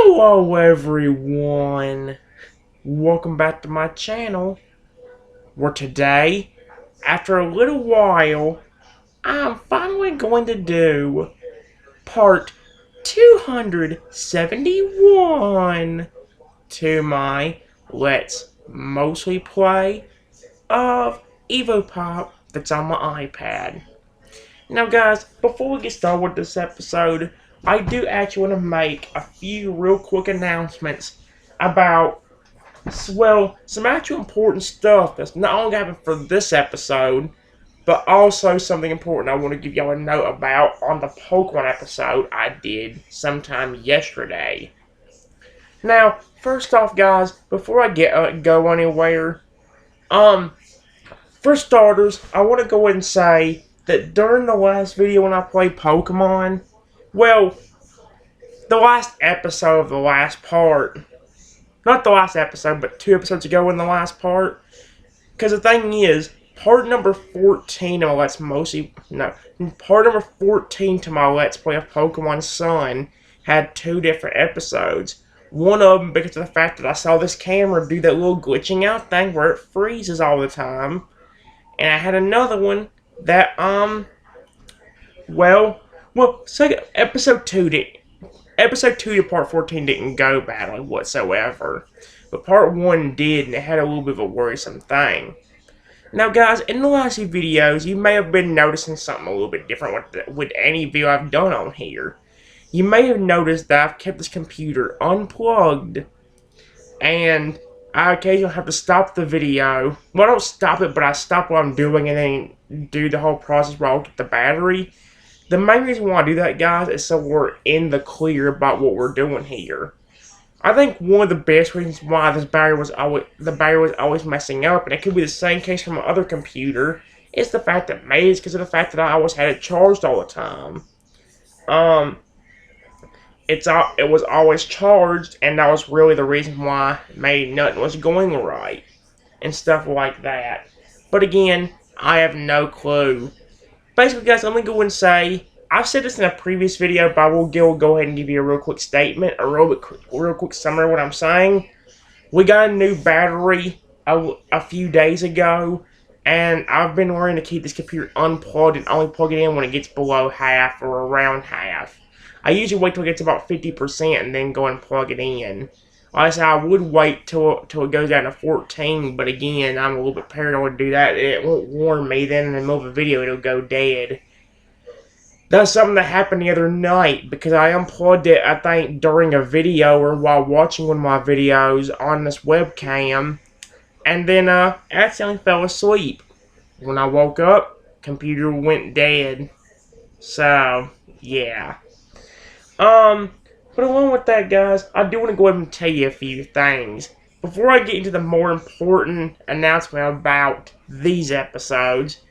Hello everyone, welcome back to my channel, where today, after a little while, I'm finally going to do part 271 to my Let's Mostly Play of Evopop that's on my iPad. Now guys, before we get started with this episode, I do actually want to make a few real quick announcements about, well, some actual important stuff that's not only happened for this episode, but also something important I want to give y'all a note about on the Pokemon episode I did sometime yesterday. Now, first off guys, before I go anywhere, for starters, I want to go ahead and say that during the last video when I played Pokemon, well, the last episode of the last part, not the last episode, but 2 episodes ago in the last part, because the thing is, part number 14 of my part number 14 to my Let's Play of Pokemon Sun had 2 different episodes. One of them because of the fact that I saw this camera do that little glitching out thing where it freezes all the time. And I had another one that, episode 2 to part 14 didn't go badly whatsoever. But part 1 did, and it had a little bit of a worrisome thing. Now guys, in the last few videos, you may have been noticing something a little bit different with any video I've done on here. You may have noticed that I've kept this computer unplugged, and I occasionally have to stop the video. Well, I don't stop it, but I stop what I'm doing and then do the whole process where I'll get the battery. The main reason why I do that, guys, is so we're in the clear about what we're doing here. I think one of the best reasons why the battery was always messing up, and it could be the same case for my other computer, is the fact that maybe it's because of the fact that I always had it charged all the time. It was always charged, and that was really the reason why maybe nothing was going right, and stuff like that. But again, I have no clue. Basically, guys, let me go and say, I've said this in a previous video, but I will go ahead and give you a real quick statement, a real quick summary of what I'm saying. We got a new battery a few days ago, and I've been learning to keep this computer unplugged and only plug it in when it gets below half or around half. I usually wait till it gets about 50% and then go and plug it in. Like I said, I would wait till it goes down to 14, but again, I'm a little bit paranoid to do that. It won't warn me, then in the middle of a video it'll go dead. That's something that happened the other night, because I unplugged it, I think, during a video or while watching one of my videos on this webcam, and then accidentally fell asleep. When I woke up, computer went dead. So, yeah. But along with that, guys, I do want to go ahead and tell you a few things. Before I get into the more important announcement about these episodes,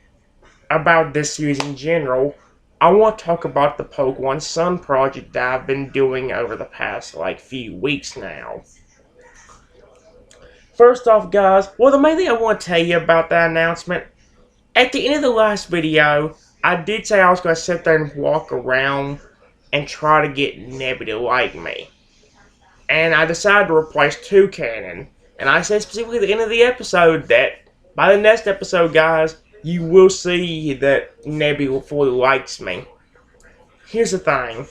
about this series in general, I want to talk about the Pokemon Sun project that I've been doing over the past, few weeks now. First off, guys, well, the main thing I want to tell you about that announcement, at the end of the last video, I did say I was going to sit there and walk around and try to get Nebby to like me. And I decided to replace Toucannon. And I said specifically at the end of the episode that by the next episode, guys, you will see that Nebby fully likes me. Here's the thing.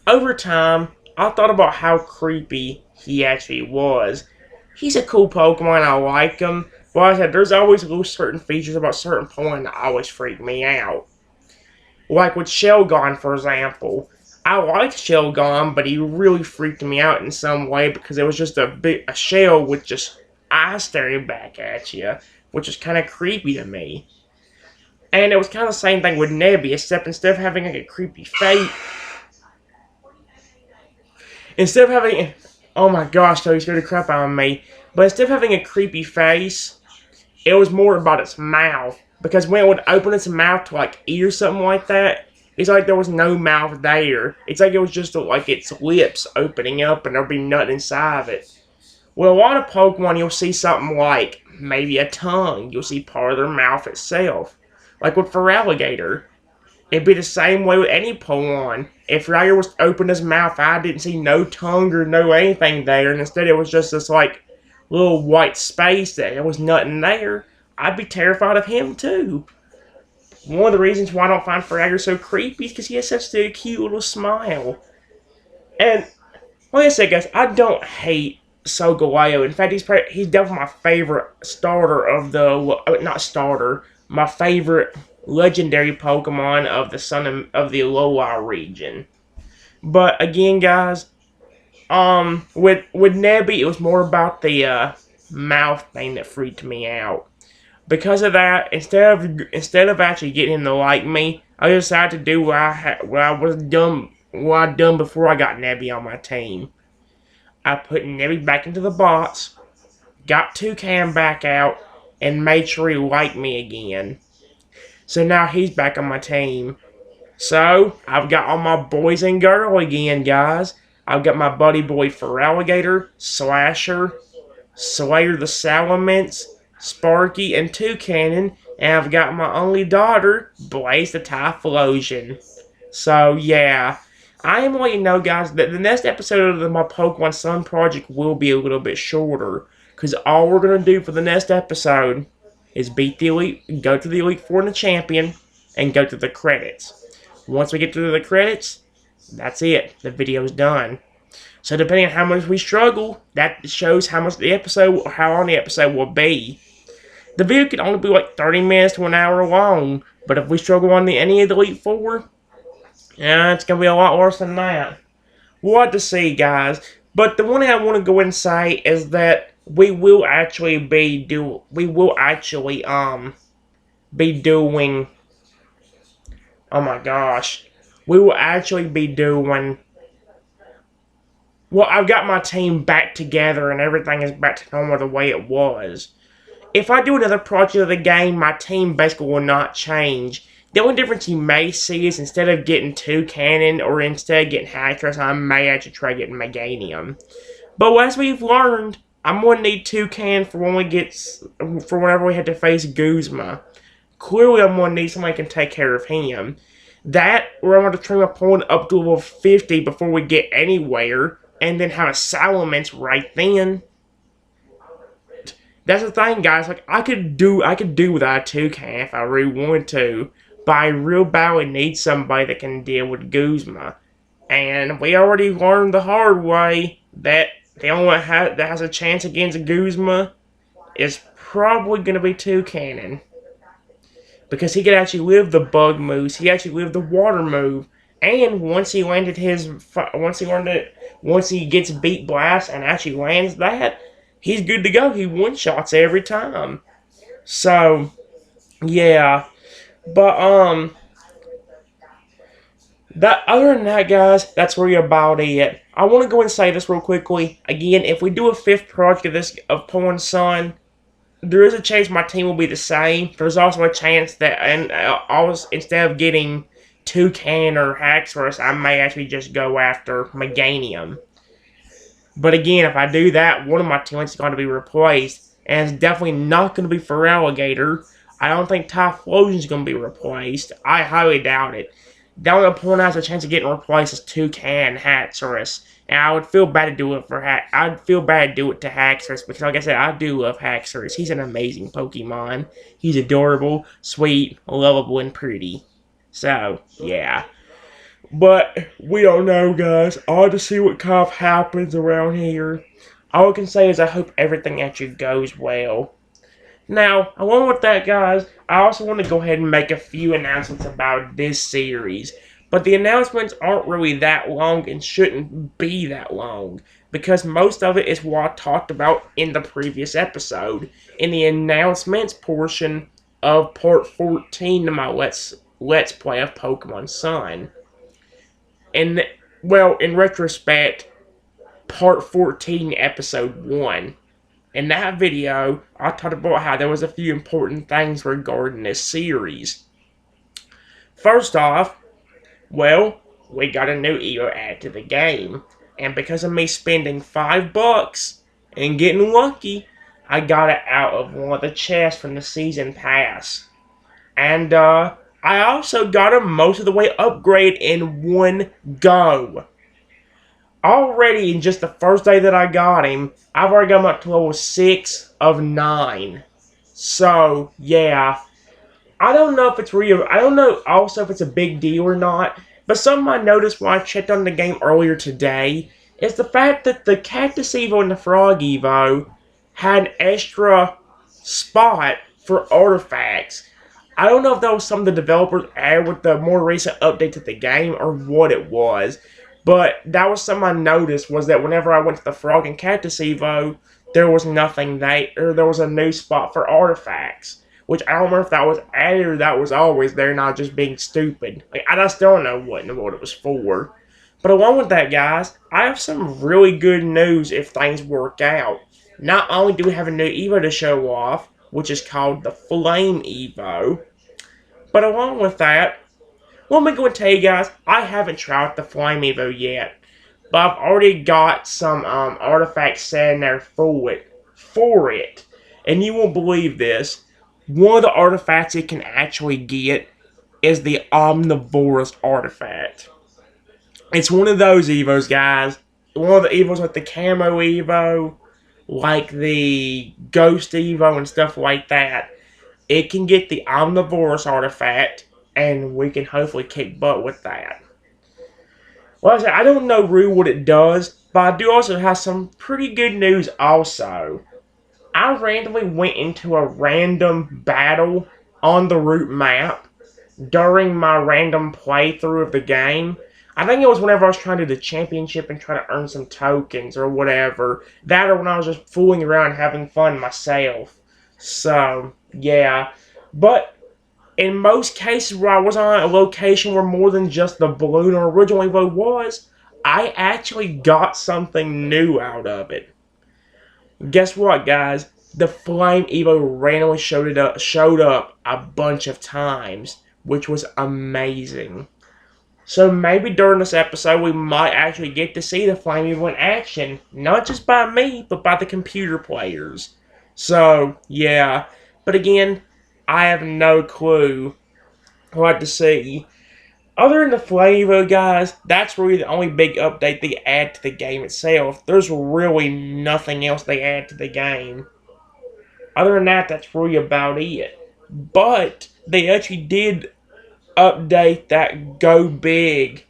Over time, I thought about how creepy he actually was. He's a cool Pokemon, I like him. But like I said, there's always little certain features about certain Pokemon that always freak me out. Like with Shelgon, for example. I liked Shelgon, but he really freaked me out in some way because it was just a shell with just eyes staring back at you, which is kind of creepy to me. And it was kind of the same thing with Nebby, except instead of having a creepy face, oh my gosh, so he scared the crap out of me. But instead of having a creepy face, it was more about its mouth. Because when it would open its mouth to eat or something like that, it's like there was no mouth there. It's like it was just its lips opening up and there'd be nothing inside of it. With a lot of Pokemon, you'll see something like maybe a tongue. You'll see part of their mouth itself. Like with Feraligatr. It'd be the same way with any Pokemon. If Ragnar was to open his mouth, I didn't see no tongue or no anything there, and instead it was just this, like, little white space there. There was nothing there. I'd be terrified of him, too. One of the reasons why I don't find Fragger so creepy is because he has such a cute little smile. And, like I said, guys, I don't hate Solgaleo. In fact, he's definitely my favorite starter of the... Not starter. My favorite legendary Pokemon of the of the Alola region. But, again, guys, with Nebby, it was more about the mouth thing that freaked me out. Because of that, instead of actually getting him to like me, I decided to do what I'd done before I got Nebby on my team. I put Nebby back into the box, got Toucan back out, and made sure he liked me again. So now he's back on my team. So I've got all my boys and girls again, guys. I've got my buddy boy Feraligatr, Slasher, Slayer the Salamence, Sparky, and Toucanon, and I've got my only daughter, Blaze the Typhlosion. So, yeah. I am letting you know, guys, that the next episode of my Pokemon Sun project will be a little bit shorter, because all we're going to do for the next episode is beat the Elite, go to the Elite Four and the Champion, and go to the credits. Once we get to the credits, that's it. The video's done. So depending on how much we struggle, that shows how long the episode will be. The video can only be like 30 minutes to an hour long, but if we struggle on any of the Elite Four, it's going to be a lot worse than that. We'll have to see, guys. But the one thing I want to go and say is that we will actually be doing, oh my gosh, we will actually be doing, well, I've got my team back together and everything is back to normal the way it was. If I do another project of the game, my team basically will not change. The only difference you may see is instead of getting Toucanon or instead of getting Hackers, I may actually try getting Meganium. But as we've learned, I'm going to need Toucan for whenever we have to face Guzma. Clearly, I'm going to need somebody who can take care of him. That, or I'm going to train my opponent up to level 50 before we get anywhere, and then have a Salamence right then. That's the thing, guys. Like, I could do without a Toucan if I really wanted to, but I real badly need somebody that can deal with Guzma. And we already learned the hard way that the only one that has a chance against Guzma is probably going to be Toucanon. Because he could actually live the bug moves, he actually lived the water move, and once he gets Beat Blast and actually lands that, he's good to go. He one-shots every time. So, yeah. But, other than that, guys, that's really about it. I want to go and say this real quickly. Again, if we do a 5th project of Pokemon Sun, there is a chance my team will be the same. There's also a chance that, instead of getting Toucan or Haxorus, I may actually just go after Meganium. But again, if I do that, one of my teammates is going to be replaced. And it's definitely not going to be Feraligatr. I don't think Typhlosion is going to be replaced. I highly doubt it. The only opponent that has a chance of getting replaced is Toucan Haxorus. And I would feel bad to do it I'd feel bad to do it to Haxorus because, like I said, I do love Haxorus. He's an amazing Pokemon. He's adorable, sweet, lovable, and pretty. So, yeah. But we don't know, guys. I'll just see what kind of happens around here. All I can say is I hope everything actually goes well. Now, along with that, guys, I also want to go ahead and make a few announcements about this series. But the announcements aren't really that long and shouldn't be that long, because most of it is what I talked about in the previous episode, in the announcements portion of part 14 of my Let's Play of Pokemon Sun. And, well, in retrospect, part 14, episode 1. In that video, I talked about how there was a few important things regarding this series. First off, well, we got a new EO add to the game, and because of me spending $5 and getting lucky, I got it out of one of the chests from the season pass. And, I I also got him most of the way upgrade in one go. Already in just the first day that I got him, I've already got him up to level 6 of 9. So, yeah. I don't know if it's real. I don't know also if it's a big deal or not. But something I noticed when I checked on the game earlier today is the fact that the Cactus Evo and the Frog Evo had an extra spot for artifacts. I don't know if that was something the developers added with the more recent update to the game or what it was. But that was something I noticed was that whenever I went to the Frog and Cactus Evo, there was nothing there, or there was a new spot for artifacts. Which I don't remember if that was added or that was always there, not just being stupid. Like, I just don't know what in the world it was for. But along with that, guys, I have some really good news if things work out. Not only do we have a new Evo to show off, which is called the Flame Evo, but along with that, let me go and tell you guys, I haven't tried the Flame Evo yet, but I've already got some artifacts sitting there for it. And you won't believe this. One of the artifacts it can actually get is the Omnivorous artifact. It's one of those Evos, guys. One of the Evos like the Camo Evo, like the Ghost Evo and stuff like that. It can get the Omnivorous artifact, and we can hopefully kick butt with that. Well, I don't know really what it does, but I do also have some pretty good news also. I randomly went into a random battle on the route map during my random playthrough of the game. I think it was whenever I was trying to do the championship and try to earn some tokens or whatever. That or when I was just fooling around having fun myself. So, yeah. But in most cases where I was on a location where more than just the balloon or original Evo was, I actually got something new out of it. Guess what, guys? The Flame Evo randomly showed up a bunch of times, which was amazing. So maybe during this episode we might actually get to see the Flame Evo in action, not just by me, but by the computer players. So, yeah. But again, I have no clue what to see. Other than the Flame Evo, guys, that's really the only big update they add to the game itself. There's really nothing else they add to the game. Other than that, that's really about it. But they actually did update that Go Big,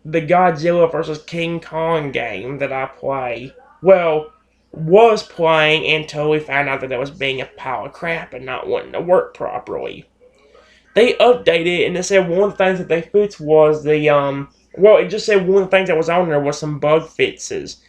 the Godzilla vs. King Kong game that I play. Well, was playing until we found out that it was being a pile of crap and not wanting to work properly. They updated it and it said one of the things that they fixed was the, well, it just said one of the things that was on there was some bug fixes.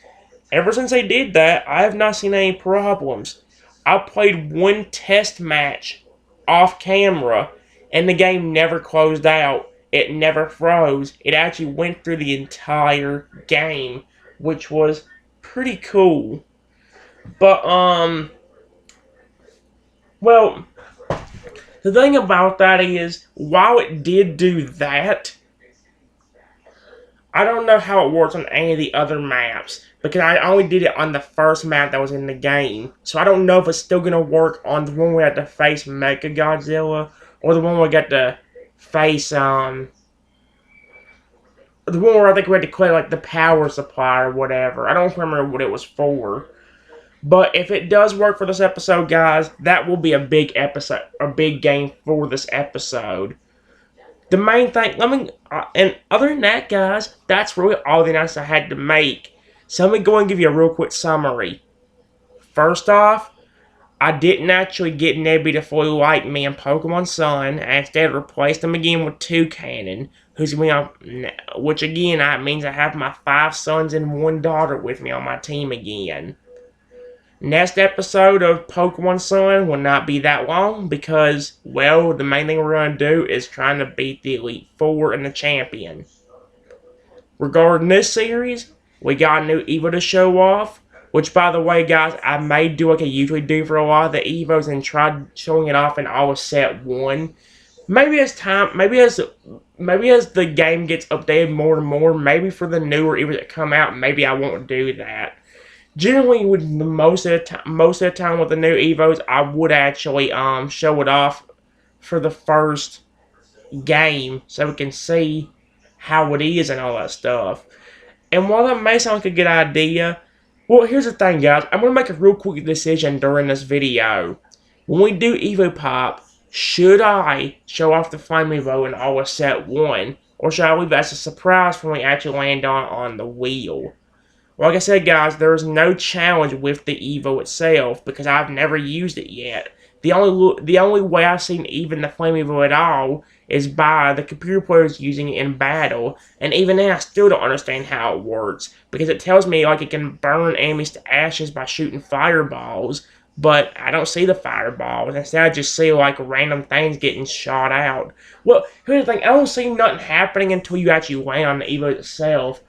Ever since they did that, I have not seen any problems. I played one test match off camera and the game never closed out. It never froze. It actually went through the entire game, which was pretty cool. But, well, the thing about that is, while it did do that, I don't know how it works on any of the other maps, because I only did it on the first map that was in the game. So I don't know if it's still going to work on the one where we had to face Mechagodzilla, or the one where we got to face, the one where I think we had to clear, like, the power supply or whatever. I don't remember what it was for. But if it does work for this episode, guys, that will be a big episode, a big game for this episode. The main thing, and other than that, guys, that's really all the announcements I had to make. So let me go and give you a real quick summary. First off, I didn't actually get Nebby to fully like me in Pokemon Sun. I instead replaced him again with Toucannon, which again, that means I have my 5 sons and 1 daughter with me on my team again. Next episode of Pokemon Sun will not be that long because, well, the main thing we're going to do is trying to beat the Elite Four and the Champion. Regarding this series, we got a new Evo to show off, which, by the way, guys, I may do like I usually do for a lot of the Evos and try showing it off in all of set 1. Maybe as the game gets updated more and more, maybe for the newer Evos that come out, maybe I won't do that. Generally, with most of the time with the new Evos, I would actually show it off for the first game so we can see how it is and all that stuff. And while that may sound like a good idea, well, here's the thing, guys. I'm going to make a real quick decision during this video. When we do Evopop, should I show off the Flame Evo in all set 1? Or should I leave it as a surprise when we actually land on the wheel? Like I said, guys, there is no challenge with the Evo itself because I've never used it yet. The only way I've seen even the Flame Evo at all is by the computer players using it in battle, and even then I still don't understand how it works because it tells me like it can burn enemies to ashes by shooting fireballs, but I don't see the fireballs. Instead, I just see like random things getting shot out. Well, here's the thing: I don't see nothing happening until you actually land on the Evo itself.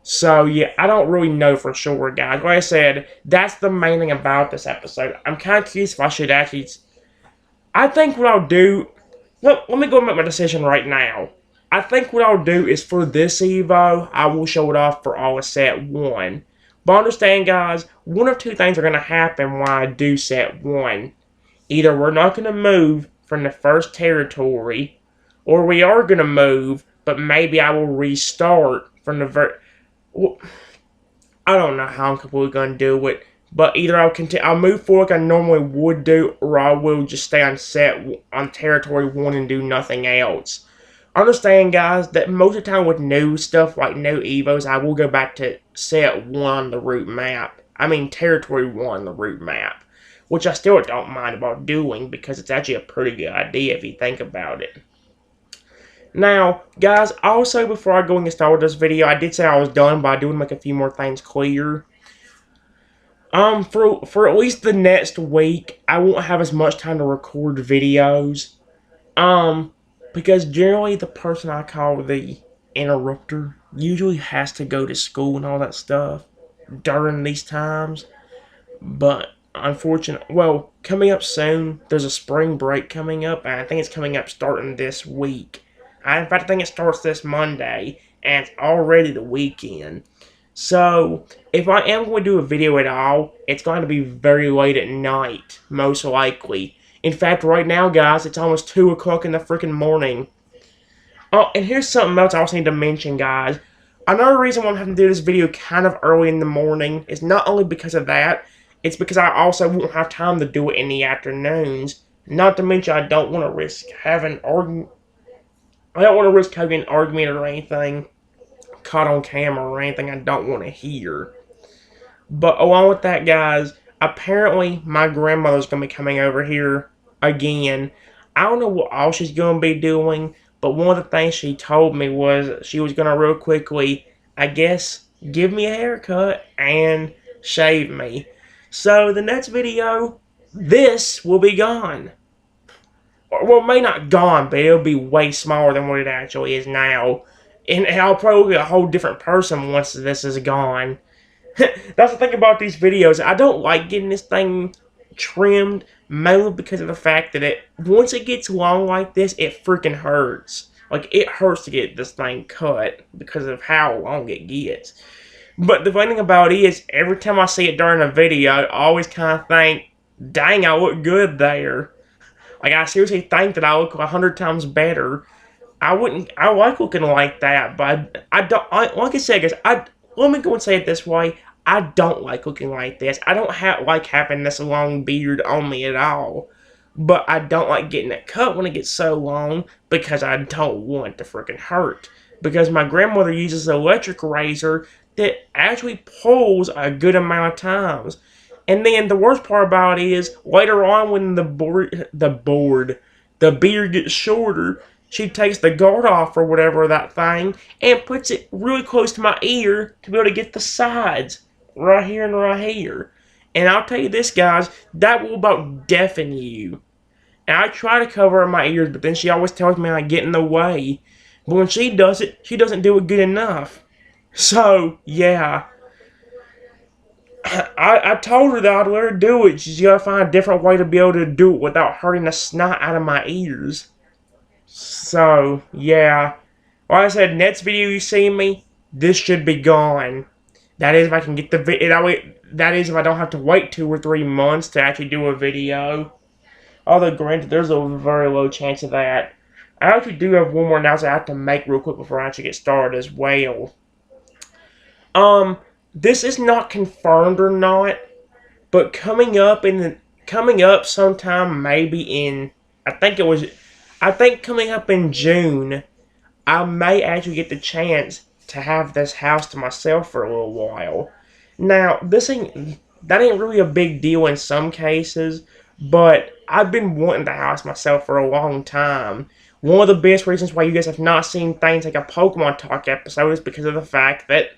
So, yeah, I don't really know for sure, guys. Like I said, that's the main thing about this episode. I'm kind of curious if I should actually... I think what I'll do... Let me go and make my decision right now. I think what I'll do is for this Evo, I will show it off for all of set 1. But understand, guys, one of two things are going to happen when I do set 1. Either we're not going to move from the first territory, or we are going to move, but maybe I will restart from the... Well, I don't know how I'm completely going to do it, but either I'll move forward like I normally would do, or I will just stay on territory 1 and do nothing else. Understand, guys, that most of the time with new stuff like new Evos, I will go back to set 1 on the route map. I mean territory 1 on the route map, which I still don't mind about doing because it's actually a pretty good idea if you think about it. Now, guys, also before I go and get started with this video, I did say I was done, but I do want to make a few more things clear. For at least the next week, I won't have as much time to record videos. Because generally the person I call the interrupter usually has to go to school and all that stuff during these times. But unfortunately, well, coming up soon, there's a spring break coming up, and I think it's coming up starting this week. In fact, I think it starts this Monday, and it's already the weekend. So, if I am going to do a video at all, it's going to be very late at night, most likely. In fact, right now, guys, it's almost 2 o'clock in the freaking morning. Oh, and here's something else I also need to mention, guys. Another reason why I'm having to do this video kind of early in the morning is not only because of that, it's because I also won't have time to do it in the afternoons. Not to mention, I don't want to risk having an argument or anything caught on camera or anything I don't want to hear. But along with that, guys, apparently my grandmother's going to be coming over here again. I don't know what all she's going to be doing, but one of the things she told me was she was going to real quickly, I guess, give me a haircut and shave me. So the next video, this will be gone. Well, it may not gone, but it'll be way smaller than what it actually is now. And I'll probably be a whole different person once this is gone. That's the thing about these videos. I don't like getting this thing trimmed, mainly because of the fact that once it gets long like this, it freaking hurts. Like, it hurts to get this thing cut because of how long it gets. But the funny thing about it is, every time I see it during a video, I always kind of think, dang, I look good there. Like, I seriously think that I look 100 times better. I like looking like that, but like I said, guys, let me go and say it this way. I don't like looking like this. I don't like having this long beard on me at all. But I don't like getting it cut when it gets so long because I don't want it to freaking hurt. Because my grandmother uses an electric razor that actually pulls a good amount of times. And then the worst part about it is, later on when the beard gets shorter, she takes the guard off or whatever that thing and puts it really close to my ear to be able to get the sides right here and right here. And I'll tell you this, guys, that will about deafen you. And I try to cover my ears, but then she always tells me I get in the way. But when she does it, she doesn't do it good enough. So, yeah. I told her that I'd let her do it. She's got to find a different way to be able to do it without hurting the snot out of my ears. So, yeah. Like I said, next video you see me, this should be gone. That is if I can get the video. That is if I don't have to wait 2 or 3 months to actually do a video. Although, granted, there's a very low chance of that. I actually do have one more announcement I have to make real quick before I actually get started as well. This is not confirmed or not, but coming up sometime maybe in I think coming up in June, I may actually get the chance to have this house to myself for a little while. Now, that ain't really a big deal in some cases, but I've been wanting the house myself for a long time. One of the best reasons why you guys have not seen things like a Pokemon Talk episode is because of the fact that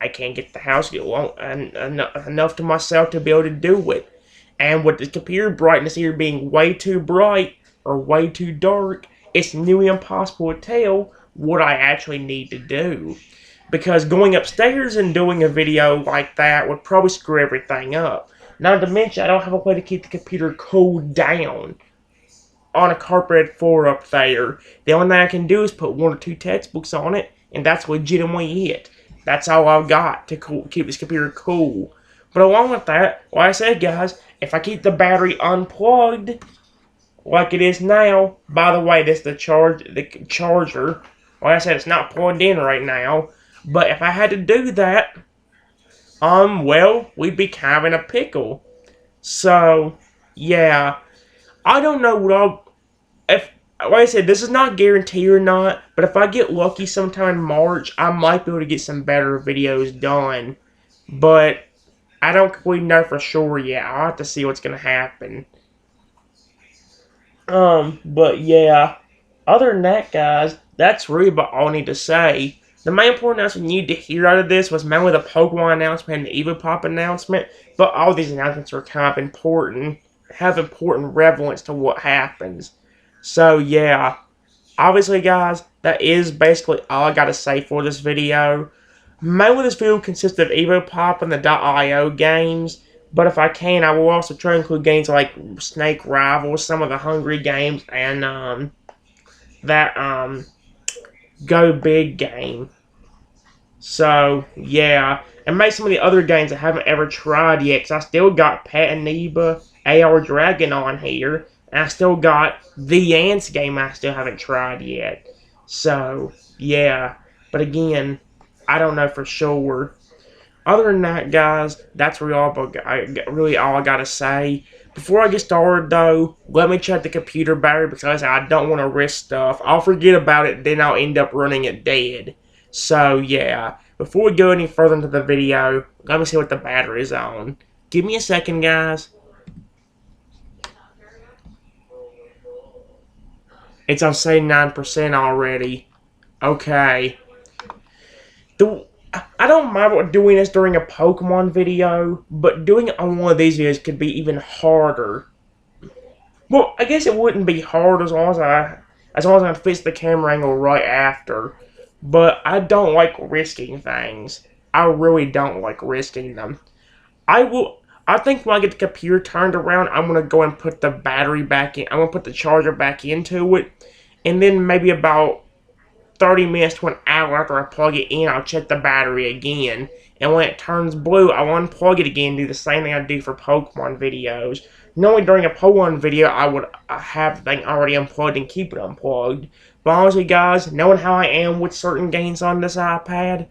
I can't get the house enough to myself to be able to do it. And with the computer brightness either being way too bright or way too dark, it's nearly impossible to tell what I actually need to do. Because going upstairs and doing a video like that would probably screw everything up. Not to mention, I don't have a way to keep the computer cooled down on a carpeted floor up there. The only thing I can do is put 1 or 2 textbooks on it, and that's legitimately it. That's all I've got to keep this computer cool. But along with that, like I said, guys, if I keep the battery unplugged, like it is now, by the way, this is the charger. Like I said, it's not plugged in right now. But if I had to do that, well, we'd be kind of in a pickle. So, yeah. I don't know like I said, this is not guaranteed or not, but if I get lucky sometime in March, I might be able to get some better videos done. But I don't completely know for sure yet. I'll have to see what's going to happen. But yeah. Other than that, guys, that's really about all I need to say. The main important announcement you need to hear out of this was mainly the Pokemon announcement and the Evopop announcement, but all these announcements are kind of important, have important relevance to what happens. So yeah, obviously guys, that is basically all I gotta say for this video. Mainly this video consists of Evopop and the .io games, but if I can, I will also try to include games like Snake Rivals, some of the Hungry games, and that Go Big game. So, yeah. And maybe some of the other games I haven't ever tried yet, because I still got Pet Amoeba, AR Dragon on here, and I still got the Ants game I still haven't tried yet. So, yeah. But again, I don't know for sure. Other than that, guys, that's really all I gotta say. Before I get started, though, let me check the computer battery because I don't want to risk stuff. I'll forget about it, then I'll end up running it dead. So, yeah. Before we go any further into the video, let me see what the battery is on. Give me a second, guys. It's on 79% already. Okay. I don't mind doing this during a Pokemon video, but doing it on one of these videos could be even harder. Well, I guess it wouldn't be hard as long as I fix the camera angle right after. But I don't like risking things. I really don't like risking them. I think when I get the computer turned around, I'm gonna go and put the battery back in. I'm gonna put the charger back into it, and then maybe about 30 minutes to an hour after I plug it in, I'll check the battery again. And when it turns blue, I'll unplug it again and do the same thing I do for Pokemon videos. Normally during a Pokemon video, I would have the thing already unplugged and keep it unplugged. But honestly, guys, knowing how I am with certain games on this iPad,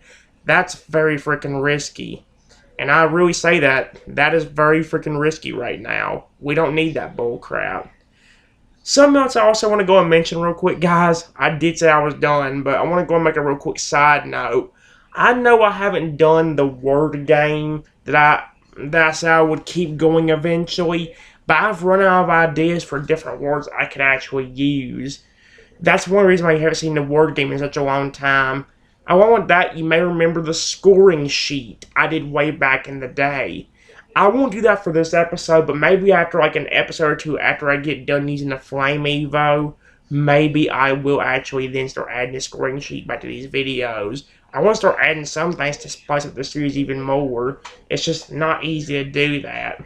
that's very freaking risky. And I really say that is very freaking risky right now. We don't need that bull crap. Something else I also want to go and mention real quick, guys. I did say I was done, but I want to go and make a real quick side note. I know I haven't done the word game that I said I would keep going eventually, but I've run out of ideas for different words I could actually use. That's one reason why you haven't seen the word game in such a long time. Along with that, you may remember the scoring sheet I did way back in the day. I won't do that for this episode, but maybe after like an episode or two after I get done using the Flame Evo, maybe I will actually then start adding the scoring sheet back to these videos. I want to start adding some things to spice up the series even more. It's just not easy to do that.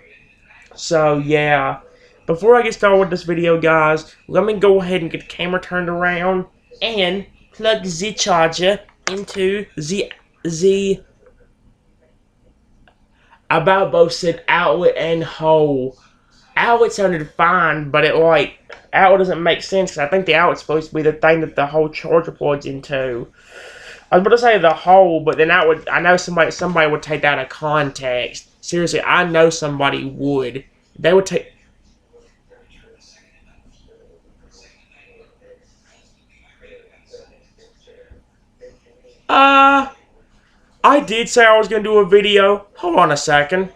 So yeah, before I get started with this video, guys, let me go ahead and get the camera turned around and plug the charger into the about both said outlet and hole. outlet sounded fine, but it like outlet doesn't make sense because I think the outlet's supposed to be the thing that the whole charger plugs into. I was about to say the whole, but then I know somebody would take that out of context. Seriously, I know somebody would. They would take. Uh, I did say I was gonna do a video. Hold on a second.